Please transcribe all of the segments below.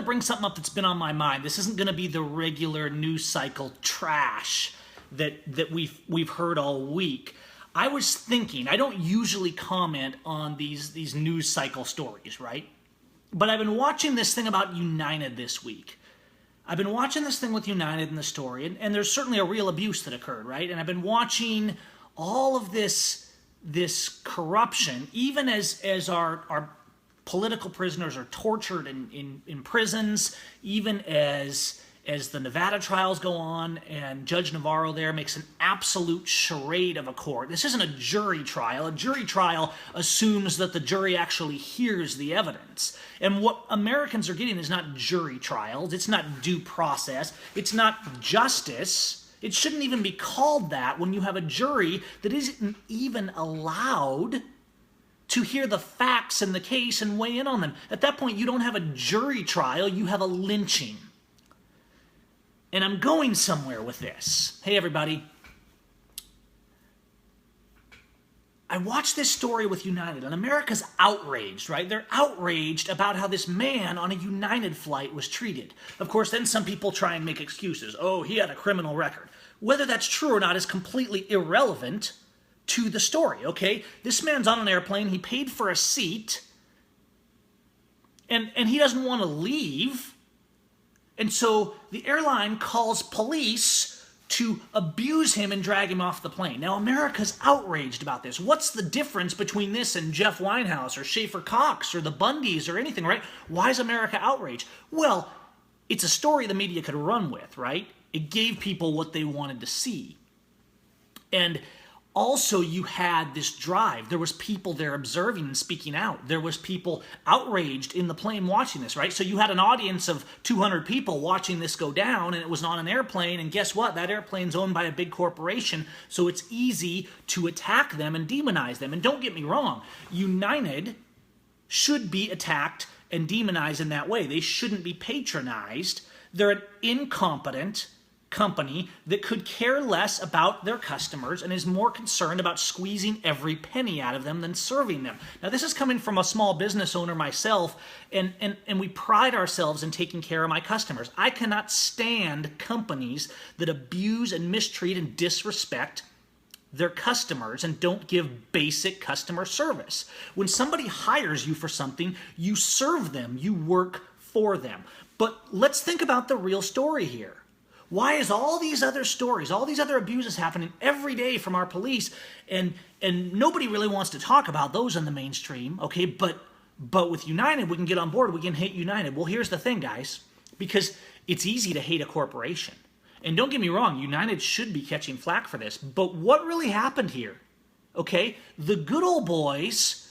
bring something up that's been on my mind. This isn't going to be the regular news cycle trash that we've heard all week. I was thinking, I don't usually comment on these news cycle stories, right? But I've been watching this thing about United this week. I've been watching this thing with United in the story, and there's certainly a real abuse that occurred, right? And I've been watching all of this corruption, even as our political prisoners are tortured in prisons, even as the Nevada trials go on, and Judge Navarro there makes an absolute charade of a court. This isn't a jury trial. A jury trial assumes that the jury actually hears the evidence. And what Americans are getting is not jury trials. It's not due process. It's not justice. It shouldn't even be called that when you have a jury that isn't even allowed to hear the facts in the case and weigh in on them. At that point, you don't have a jury trial. You have a lynching. And I'm going somewhere with this. Hey, everybody. I watched this story with United, and America's outraged, right? They're outraged about how this man on a United flight was treated. Of course, then some people try and make excuses. Oh, he had a criminal record. Whether that's true or not is completely irrelevant to the story, okay? This man's on an airplane. He paid for a seat, and he doesn't want to leave. And so the airline calls police to abuse him and drag him off the plane. Now, America's outraged about this. What's the difference between this and Jeff Winehouse or Schaefer Cox or the Bundys or anything, right? Why is America outraged? Well, it's a story the media could run with, right? It gave people what they wanted to see. And also, you had this drive. There was people there observing and speaking out. There was people outraged in the plane watching this, right? So you had an audience of 200 people watching this go down, and it was on an airplane, and guess what? That airplane's owned by a big corporation, so it's easy to attack them and demonize them. And don't get me wrong, United should be attacked and demonized in that way. They shouldn't be patronized. They're an incompetent company that could care less about their customers and is more concerned about squeezing every penny out of them than serving them. Now, this is coming from a small business owner myself, and we pride ourselves in taking care of my customers. I cannot stand companies that abuse and mistreat and disrespect their customers and don't give basic customer service. When somebody hires you for something, you serve them, you work for them. But let's think about the real story here. Why is all these other stories, all these other abuses happening every day from our police, and nobody really wants to talk about those in the mainstream, okay? But with United, we can get on board, we can hate United. Well, here's the thing, guys, because it's easy to hate a corporation. And don't get me wrong, United should be catching flack for this, but what really happened here, okay? The good old boys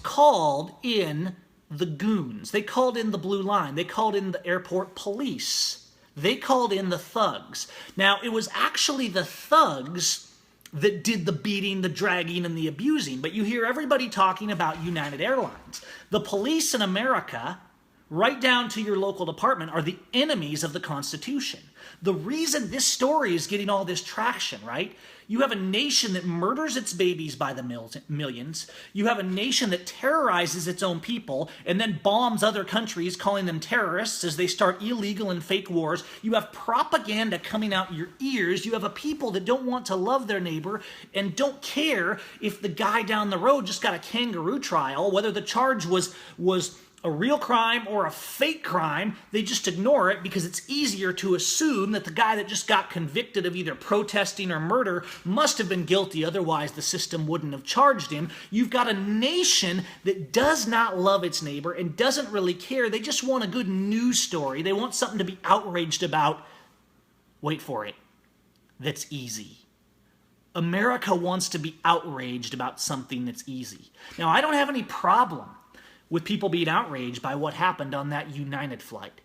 called in the goons. They called in the blue line. They called in the airport police. They called in the thugs. Now, it was actually the thugs that did the beating, the dragging, and the abusing. But you hear everybody talking about United Airlines. The police in America, right down to your local department, are the enemies of the Constitution. The reason this story is getting all this traction, right? You have a nation that murders its babies by the millions. You have a nation that terrorizes its own people and then bombs other countries, calling them terrorists as they start illegal and fake wars. You have propaganda coming out your ears. You have a people that don't want to love their neighbor and don't care if the guy down the road just got a kangaroo trial, whether the charge was a real crime or a fake crime. They just ignore it because it's easier to assume that the guy that just got convicted of either protesting or murder must have been guilty, otherwise the system wouldn't have charged him. You've got a nation that does not love its neighbor and doesn't really care. They just want a good news story. They want something to be outraged about. Wait for it. That's easy. America wants to be outraged about something that's easy. Now, I don't have any problem with people being outraged by what happened on that United flight.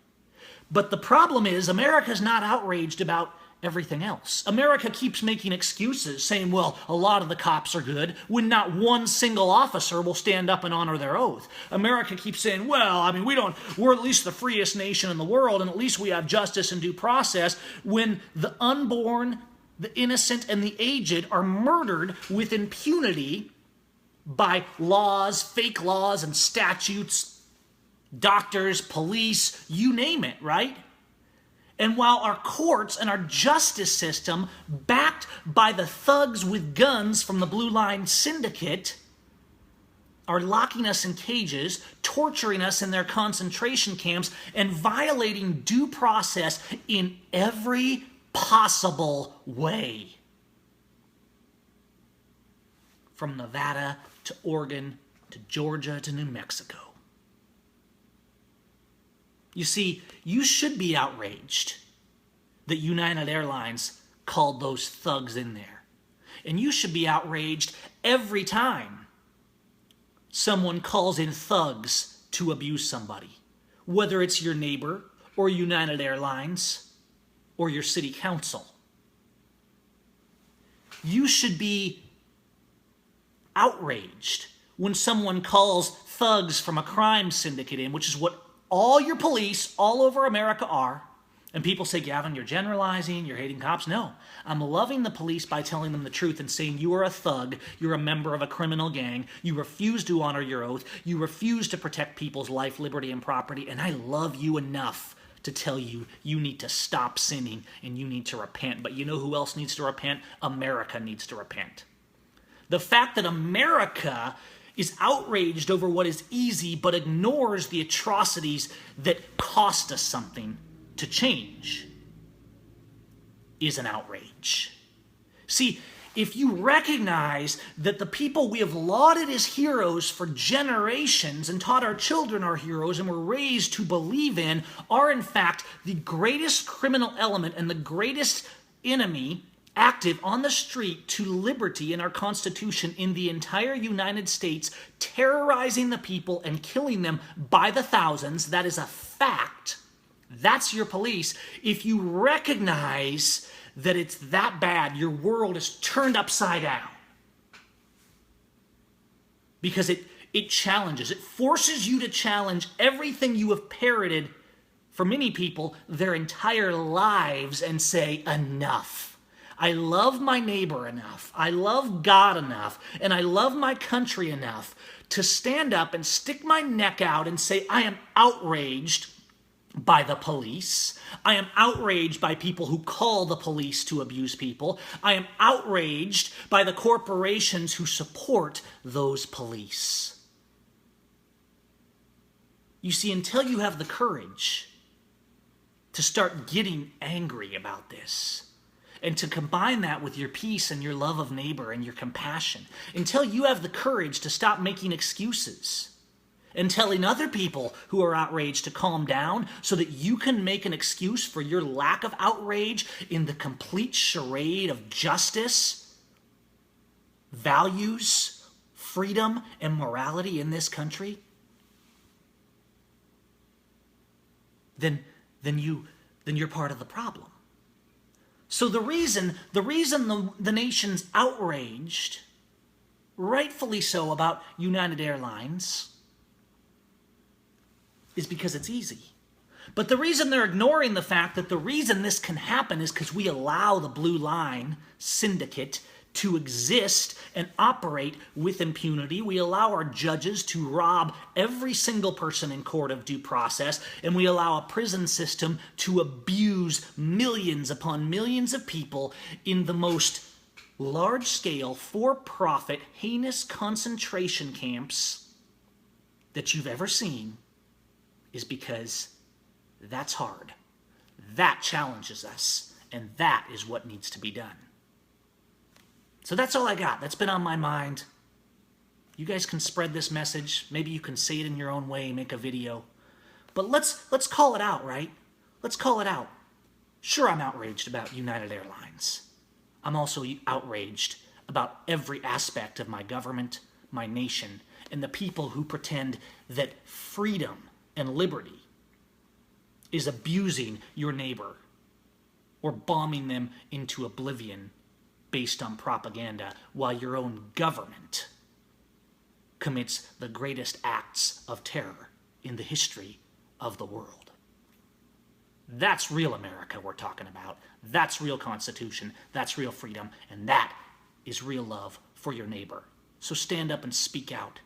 But the problem is America's not outraged about everything else. America keeps making excuses, saying, well, a lot of the cops are good, when not one single officer will stand up and honor their oath. America keeps saying, well, I mean, we're at least the freest nation in the world, and at least we have justice and due process, when the unborn, the innocent, and the aged are murdered with impunity by laws, fake laws, and statutes doctors, police, you name it, right? And while our courts and our justice system, backed by the thugs with guns from the Blue Line Syndicate, are locking us in cages, torturing us in their concentration camps, and violating due process in every possible way. From Nevada to Oregon to Georgia to New Mexico. You see, you should be outraged that United Airlines called those thugs in there. And you should be outraged every time someone calls in thugs to abuse somebody. Whether it's your neighbor or United Airlines or your city council. You should be outraged when someone calls thugs from a crime syndicate in, which is what all your police all over America are. And people say, Gavin, you're generalizing, you're hating cops. No, I'm loving the police by telling them the truth and saying you are a thug, you're a member of a criminal gang, you refuse to honor your oath, you refuse to protect people's life, liberty, and property, and I love you enough to tell you you need to stop sinning and you need to repent. But you know who else needs to repent? America needs to repent. The fact that America is outraged over what is easy but ignores the atrocities that cost us something to change is an outrage. See, if you recognize that the people we have lauded as heroes for generations and taught our children are heroes and were raised to believe in are in fact the greatest criminal element and the greatest enemy active on the street to liberty in our Constitution in the entire United States, terrorizing the people and killing them by the thousands, that is a fact. That's your police. If you recognize that it's that bad, your world is turned upside down. Because it challenges, it forces you to challenge everything you have parroted for many people their entire lives and say, enough. I love my neighbor enough, I love God enough, and I love my country enough to stand up and stick my neck out and say, I am outraged by the police. I am outraged by people who call the police to abuse people. I am outraged by the corporations who support those police. You see, until you have the courage to start getting angry about this, and to combine that with your peace and your love of neighbor and your compassion, until you have the courage to stop making excuses and telling other people who are outraged to calm down so that you can make an excuse for your lack of outrage in the complete charade of justice, values, freedom, and morality in this country, then you're part of the problem. So the reason the nation's outraged, rightfully so, about United Airlines is because it's easy. But the reason they're ignoring the fact that the reason this can happen is because we allow the Blue Line Syndicate to exist and operate with impunity. We allow our judges to rob every single person in court of due process, and we allow a prison system to abuse millions upon millions of people in the most large-scale, for-profit, heinous concentration camps that you've ever seen, is because that's hard. That challenges us, and that is what needs to be done. So that's all I got. That's been on my mind. You guys can spread this message. Maybe you can say it in your own way, make a video. But let's call it out, right? Let's call it out. Sure, I'm outraged about United Airlines. I'm also outraged about every aspect of my government, my nation, and the people who pretend that freedom and liberty is abusing your neighbor or bombing them into oblivion based on propaganda, while your own government commits the greatest acts of terror in the history of the world. That's real America we're talking about. That's real Constitution. That's real freedom. And that is real love for your neighbor. So stand up and speak out.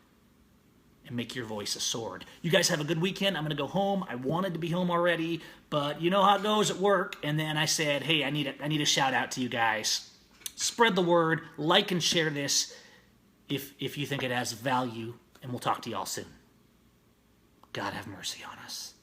and make your voice a sword. You guys have a good weekend. I'm going to go home. I wanted to be home already, but you know how it goes at work. And then I said, hey, I need a shout out to you guys. Spread the word, like and share this if you think it has value, and we'll talk to y'all soon. God have mercy on us.